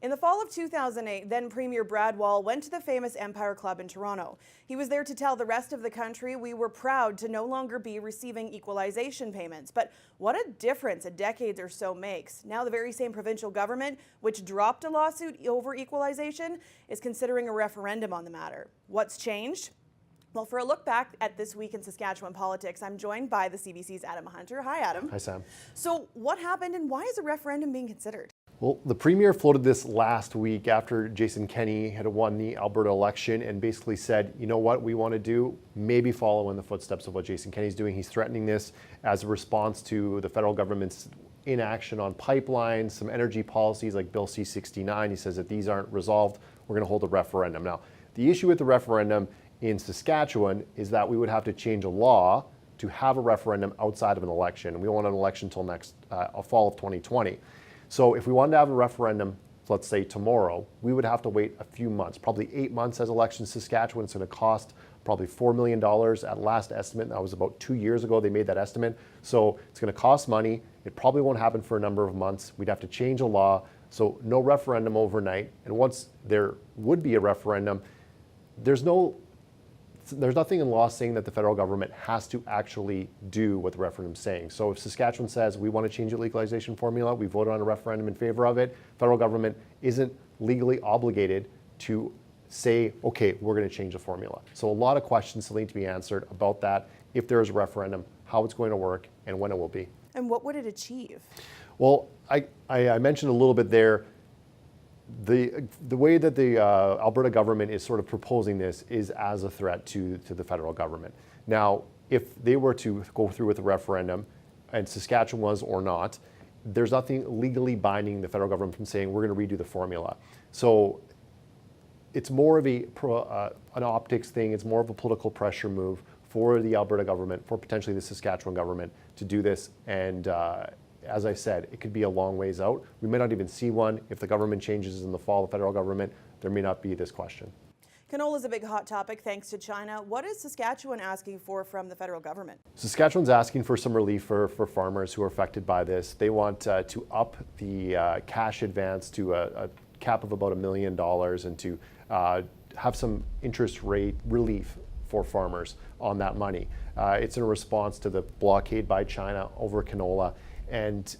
In the fall of 2008, then Premier Brad Wall went to the famous Empire Club in Toronto. He was there to tell the rest of the country we were proud to no longer be receiving equalization payments. But what a difference a decade or so makes. Now the very same provincial government, which dropped a lawsuit over equalization, is considering a referendum on the matter. What's changed? Well, for a look back at this week in Saskatchewan politics, I'm joined by the CBC's Adam Hunter. Hi, Adam. Hi, Sam. So what happened and why is a referendum being considered? Well, the Premier floated this last week after Jason Kenney had won the Alberta election and basically said, you know what we want to do? Maybe follow in the footsteps of what Jason Kenney's doing. He's threatening this as a response to the federal government's inaction on pipelines, some energy policies like Bill C-69. He says if these aren't resolved, we're going to hold a referendum. Now, the issue with the referendum in Saskatchewan is that we would have to change a law to have a referendum outside of an election. We want an election until next fall of 2020. So if we wanted to have a referendum, let's say tomorrow, we would have to wait a few months, probably 8 months as elections in Saskatchewan. It's going to cost probably $4 million at last estimate. That was about 2 years ago they made that estimate. So it's going to cost money. It probably won't happen for a number of months. We'd have to change a law. So no referendum overnight. And once there would be a referendum, there's nothing in law saying that the federal government has to actually do what the referendum's saying. So if Saskatchewan says we want to change the legalization formula, we voted on a referendum in favor of it, federal government isn't legally obligated to say, okay, we're going to change the formula. So a lot of questions still need to be answered about that, if there is a referendum, how it's going to work, and when it will be. And what would it achieve? Well, I mentioned a little bit there, the way that the Alberta government is sort of proposing this is as a threat to the federal government. Now, if they were to go through with the referendum, and Saskatchewan was or not, there's nothing legally binding the federal government from saying we're going to redo the formula. So it's more of an optics thing. It's more of a political pressure move for the Alberta government, for potentially the Saskatchewan government to do this. And as I said, it could be a long ways out. We may not even see one. If the government changes in the fall, the federal government, there may not be this question. Canola is a big hot topic thanks to China. What is Saskatchewan asking for from the federal government? Saskatchewan's asking for some relief for farmers who are affected by this. They want to up the cash advance to a cap of about $1 million and to have some interest rate relief for farmers on that money. It's in response to the blockade by China over canola. And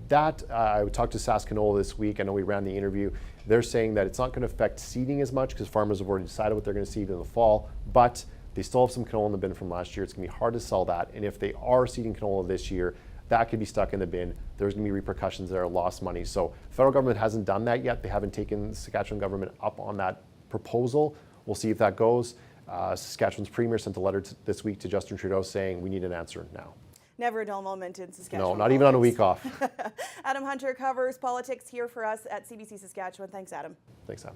that, I talked to Canola this week. I know we ran the interview. They're saying that it's not going to affect seeding as much because farmers have already decided what they're going to seed in the fall, but they still have some canola in the bin from last year. It's going to be hard to sell that. And if they are seeding canola this year, that could be stuck in the bin. There's going to be repercussions there, lost money. So the federal government hasn't done that yet. They haven't taken the Saskatchewan government up on that proposal. We'll see if that goes. Saskatchewan's premier sent a letter this week to Justin Trudeau saying we need an answer now. Never a dull moment in Saskatchewan. No, not even on a week off. Adam Hunter covers politics here for us at CBC Saskatchewan. Thanks, Adam. Thanks, Sam.